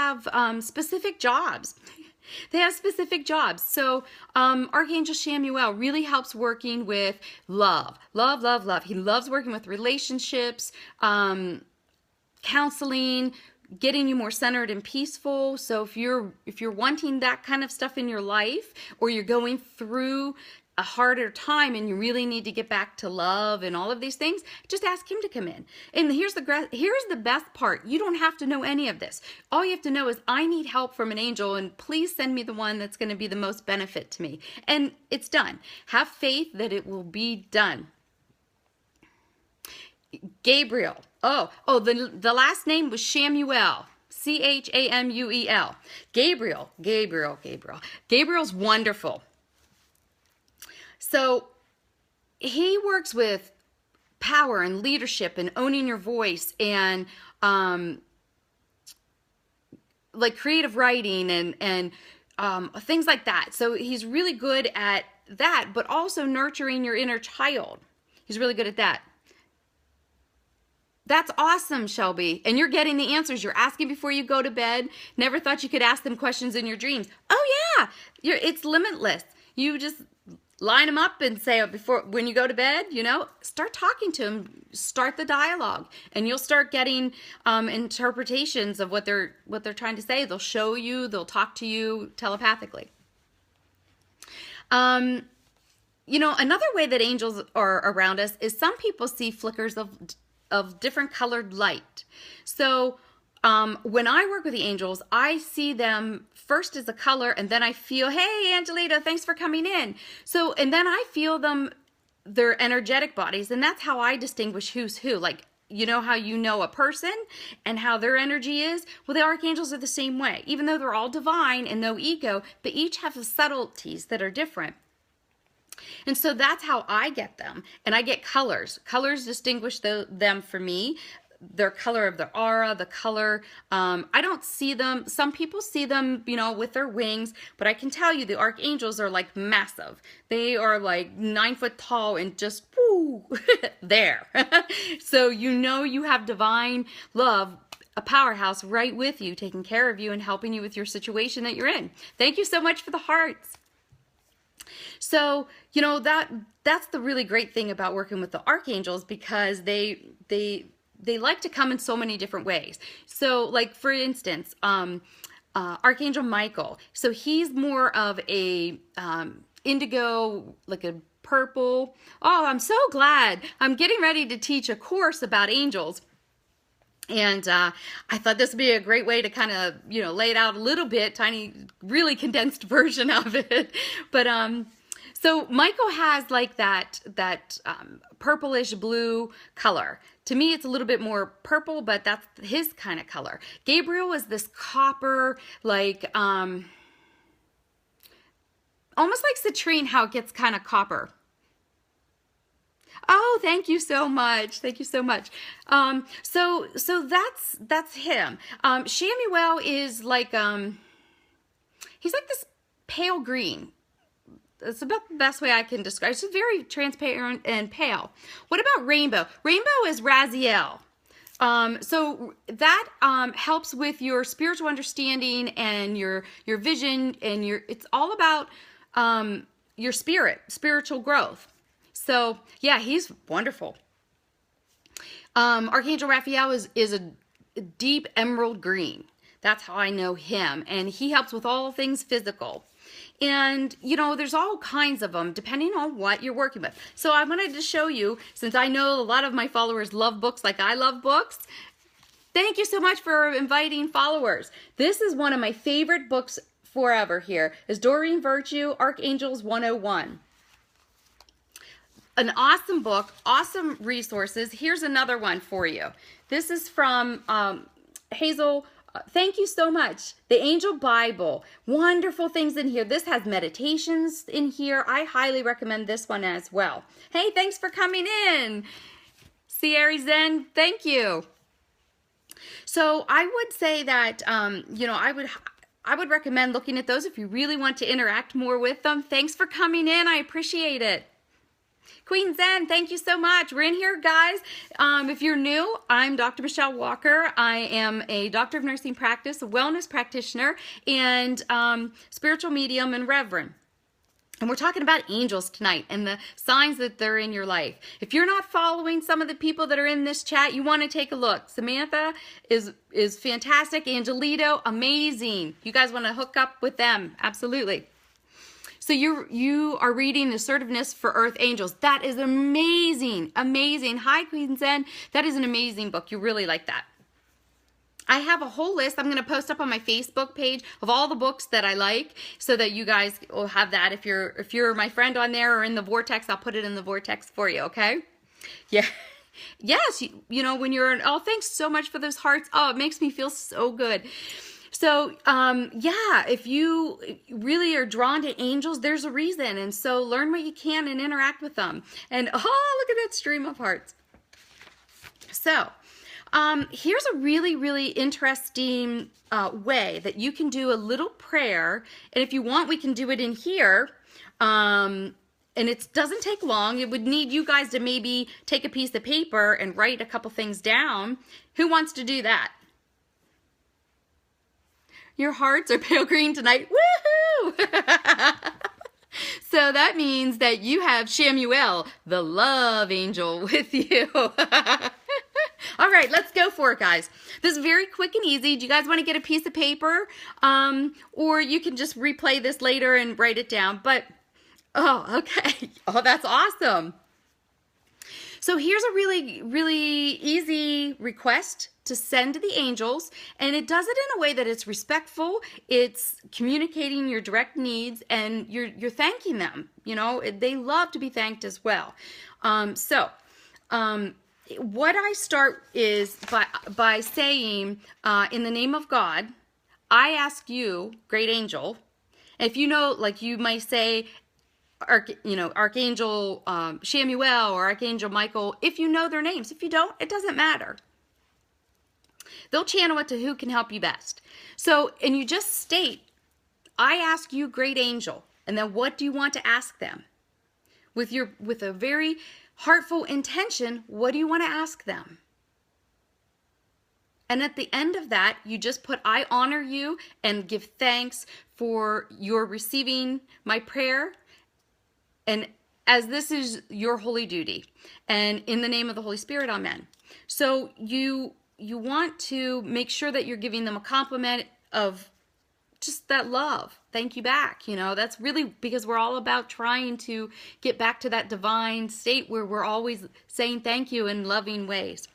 have specific jobs. They have specific jobs. So Archangel Chamuel really helps working with love. Love, love, love. He loves working with relationships, counseling, getting you more centered and peaceful. So if you're wanting that kind of stuff in your life, or you're going through a harder time and you really need to get back to love and all of these things, just ask him to come in. And here's the best part. You don't have to know any of this. All you have to know is, I need help from an angel, and please send me the one that's going to be the most benefit to me. And it's done. Have faith that it will be done. Gabriel. The last name was Chamuel. Chamuel. Gabriel. Gabriel's wonderful. So he works with power and leadership and owning your voice, and like creative writing and things like that. So he's really good at that, but also nurturing your inner child. He's really good at that. That's awesome, Shelby. And you're getting the answers you're asking before you go to bed. Never thought you could ask them questions in your dreams. Oh yeah, it's limitless. You just line them up and say, when you go to bed, start talking to them, start the dialogue, and you'll start getting interpretations of what they're trying to say. They'll show you, they'll talk to you telepathically. Another way that angels are around us is some people see flickers of different colored light. So when I work with the angels, I see them first as a color, and then I feel, hey, Angelita, thanks for coming in. So, and then I feel their energetic bodies, and that's how I distinguish who's who. Like, you know how you know a person and how their energy is? Well, the archangels are the same way. Even though they're all divine and no ego, they each have the subtleties that are different. And so that's how I get them. And I get colors. Colors distinguish them for me. Their color of their aura, the color. I don't see them. Some people see them, with their wings. But I can tell you the archangels are like massive. They are like 9 foot tall and just, woo, there. So you have divine love, a powerhouse right with you, taking care of you and helping you with your situation that you're in. Thank you so much for the hearts. So, that's the really great thing about working with the archangels, because they like to come in so many different ways. So, like, for instance, Archangel Michael. So he's more of a indigo, like a purple. Oh, I'm so glad. I'm getting ready to teach a course about angels. And I thought this would be a great way to kind of, lay it out a little bit, tiny, really condensed version of it. But so Michael has like that purplish blue color. To me, it's a little bit more purple, but that's his kind of color. Gabriel is this copper, like almost like citrine, how it gets kind of copper. Oh, thank you so much. Thank you so much. So that's him. Chamuel is like he's like this pale green. That's about the best way I can describe it. It's very transparent and pale. What about Rainbow? Rainbow is Raziel. So that helps with your spiritual understanding and your vision, and it's all about your spiritual growth. So yeah, he's wonderful. Archangel Raphael is a deep emerald green. That's how I know him, and he helps with all things physical. And, there's all kinds of them depending on what you're working with. So I wanted to show you, since I know a lot of my followers love books like I love books. Thank you so much for inviting followers. This is one of my favorite books forever here, is Doreen Virtue, Archangels 101. An awesome book, awesome resources. Here's another one for you. This is from Hazel. Thank you so much. The Angel Bible. Wonderful things in here. This has meditations in here. I highly recommend this one as well. Hey, thanks for coming in. Sierra Zen, thank you. So I would say that, I would recommend looking at those if you really want to interact more with them. Thanks for coming in. I appreciate it. Queen Zen, thank you so much. We're in here, guys. If you're new, I'm Dr. Michelle Walker. I am a doctor of nursing practice, a wellness practitioner, and spiritual medium and reverend. And we're talking about angels tonight and the signs that they're in your life. If you're not following some of the people that are in this chat, you want to take a look. Samantha is fantastic. Angelito, amazing. You guys want to hook up with them. Absolutely. So you are reading Assertiveness for Earth Angels. That is amazing. Amazing. Hi, Queen Zen. That is an amazing book. You really like that. I have a whole list I'm going to post up on my Facebook page of all the books that I like so that you guys will have that. If you're my friend on there or in the vortex, I'll put it in the vortex for you, okay? Yeah. Yes, you know, when you're, oh, thanks so much for those hearts. Oh, it makes me feel so good. So, yeah, if you really are drawn to angels, there's a reason. And so learn what you can and interact with them. And, oh, look at that stream of hearts. So, here's a really, really interesting way that you can do a little prayer. And if you want, we can do it in here. And it doesn't take long. It would need you guys to maybe take a piece of paper and write a couple things down. Who wants to do that? Your hearts are pale green tonight. Woohoo! So that means that you have Shamuel, the love angel, with you. All right, let's go for it, guys. This is very quick and easy. Do you guys want to get a piece of paper? Or you can just replay this later and write it down. But, oh, okay. Oh, that's awesome. So here's a really, really easy request to send to the angels, and it does it in a way that it's respectful, it's communicating your direct needs, and you're thanking them. You know, they love to be thanked as well. What I start is by saying, in the name of God, I ask you, great angel. If you know, like you might say, Archangel Shamuel or Archangel Michael, if you know their names. If you don't, it doesn't matter. They'll channel it to who can help you best. So, and you just state, I ask you, great angel, and then what do you want to ask them? With a very heartful intention, what do you want to ask them? And at the end of that, you just put, I honor you and give thanks for your receiving my prayer. And as this is your holy duty, and in the name of the Holy Spirit, amen. So you want to make sure that you're giving them a compliment of just that love. Thank you back. You know, that's really because we're all about trying to get back to that divine state where we're always saying thank you in loving ways.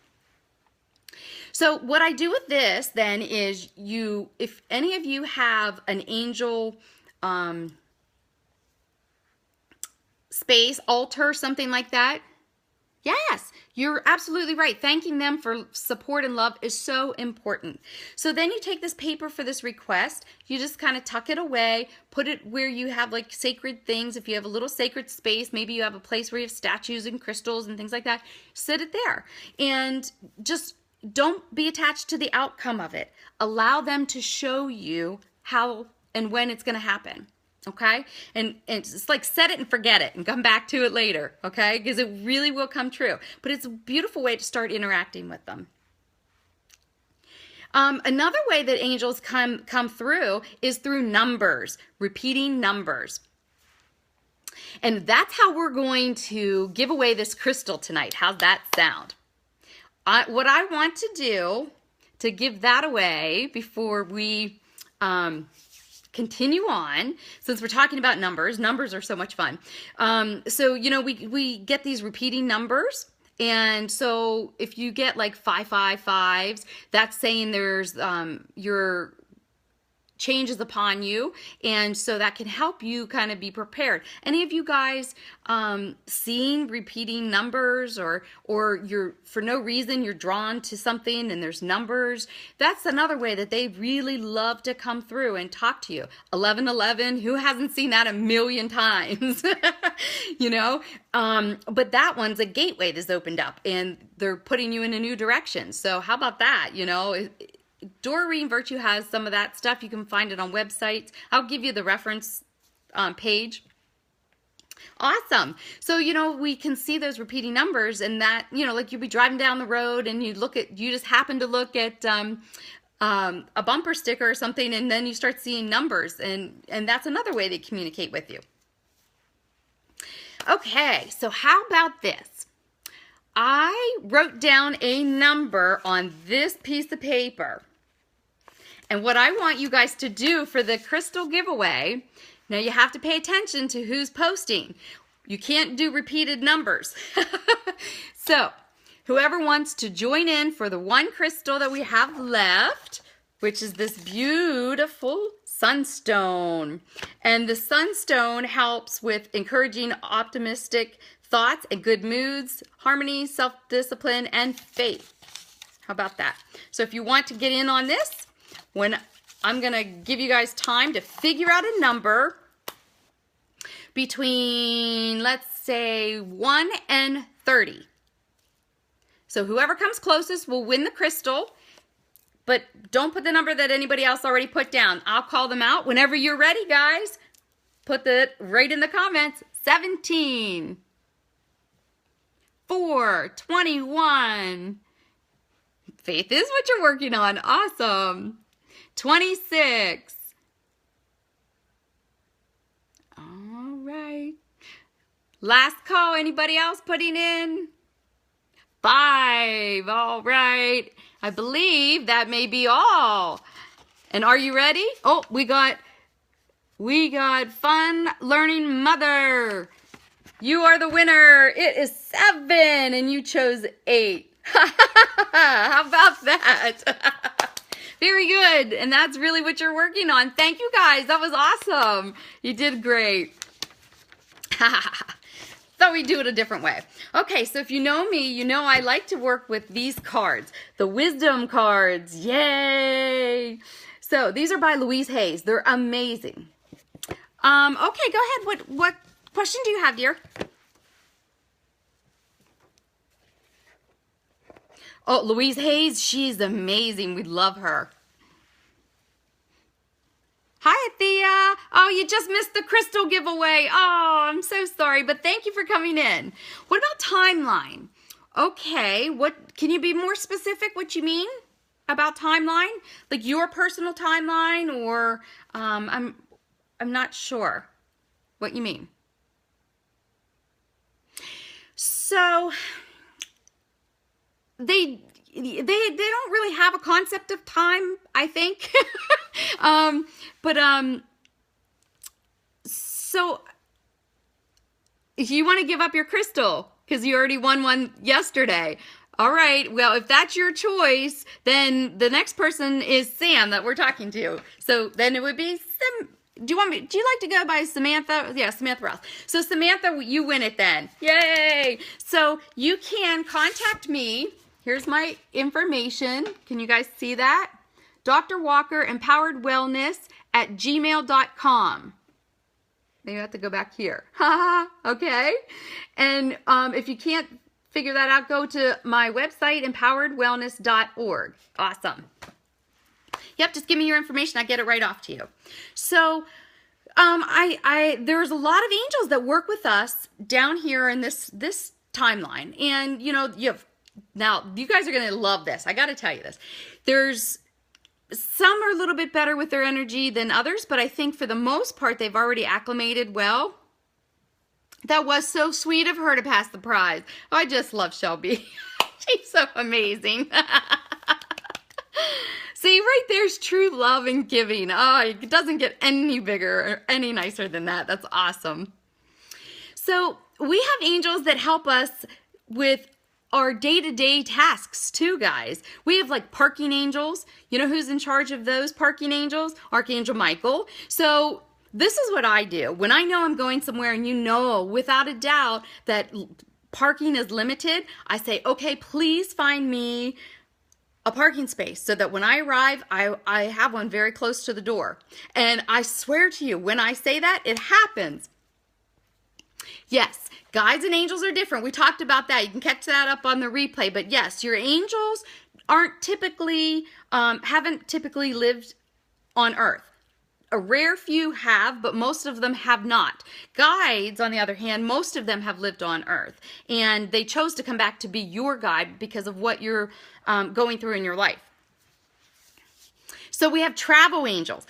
So what I do with this then is if any of you have an angel space, altar, something like that, yes, you're absolutely right. Thanking them for support and love is so important. So then you take this paper for this request, you just kind of tuck it away, put it where you have like sacred things. If you have a little sacred space, maybe you have a place where you have statues and crystals and things like that, sit it there. And just don't be attached to the outcome of it. Allow them to show you how and when it's going to happen. Okay? And it's like set it and forget it and come back to it later. Okay? Because it really will come true. But it's a beautiful way to start interacting with them. Another way that angels come through is through numbers, repeating numbers. And that's how we're going to give away this crystal tonight. How's that sound? What I want to do to give that away before we continue on, since we're talking about numbers are so much fun. So, you know, we get these repeating numbers. And so if you get like 555s, that's saying there's your changes upon you, and so that can help you kind of be prepared. Any of you guys seeing repeating numbers, or you're for no reason you're drawn to something and there's numbers? That's another way that they really love to come through and talk to you. 1111, who hasn't seen that a million times? You know, but that one's a gateway that's opened up and they're putting you in a new direction. So how about that? You know, Doreen Virtue has some of that stuff. You can find it on websites. I'll give you the reference page. Awesome. So, we can see those repeating numbers, and that, like you'd be driving down the road and you just happen to look at a bumper sticker or something, and then you start seeing numbers, and that's another way they communicate with you. Okay, so how about this? I wrote down a number on this piece of paper. And what I want you guys to do for the crystal giveaway, now you have to pay attention to who's posting. You can't do repeated numbers. So, whoever wants to join in for the one crystal that we have left, which is this beautiful sunstone. And the sunstone helps with encouraging optimistic thoughts and good moods, harmony, self-discipline, and faith. How about that? So if you want to get in on this, when I'm going to give you guys time to figure out a number between, let's say, 1 and 30. So whoever comes closest will win the crystal, but don't put the number that anybody else already put down. I'll call them out whenever you're ready, guys. Put it right in the comments. 17, 4, 21. Faith is what you're working on. Awesome. 26. All right. Last call. Anybody else putting in? 5. All right. I believe that may be all. And are you ready? Oh, we got Fun Learning Mother. You are the winner. It is 7 and you chose 8. How about that? Very good. And that's really what you're working on. Thank you guys. That was awesome. You did great. Thought we'd do it a different way. Okay, so if you know me, you know I like to work with these cards. The wisdom cards. Yay. So these are by Louise Hayes. They're amazing. Okay, go ahead. What question do you have, dear? Oh, Louise Hayes, she's amazing. We love her. Hi, Thea. Oh, you just missed the crystal giveaway. Oh, I'm so sorry, but thank you for coming in. What about timeline? Okay, can you be more specific what you mean about timeline? Like your personal timeline, or I'm not sure what you mean. So they don't really have a concept of time, I think. So if you want to give up your crystal because you already won one yesterday, all right, well, if that's your choice, then the next person is Sam that we're talking to. So then it would be do you like to go by Samantha? Yeah, Samantha Ross. So Samantha, you win it then. Yay! So you can contact me. Here's my information. Can you guys see that? Dr. Walker Empowered Wellness at gmail.com. Maybe I have to go back here. Okay. And if you can't figure that out, go to my website, empoweredwellness.org. Awesome. Yep, just give me your information. I get it right off to you. So there's a lot of angels that work with us down here in this timeline. And, now, you guys are going to love this. I got to tell you this. Some are a little bit better with their energy than others, but I think for the most part, they've already acclimated well. That was so sweet of her to pass the prize. Oh, I just love Shelby. She's so amazing. See, right there's true love and giving. Oh, it doesn't get any bigger or any nicer than that. That's awesome. So we have angels that help us with our day-to-day tasks too, guys. We have like parking angels. You know who's in charge of those parking angels? Archangel Michael. So this is what I do. When I know I'm going somewhere and you know without a doubt that parking is limited, I say, okay, please find me a parking space so that when I arrive, I have one very close to the door. And I swear to you, when I say that, it happens. Yes, guides and angels are different. We talked about that. You can catch that up on the replay. But yes, your angels haven't typically lived on Earth. A rare few have, but most of them have not. Guides, on the other hand, most of them have lived on Earth, and they chose to come back to be your guide because of what you're going through in your life. So we have travel angels.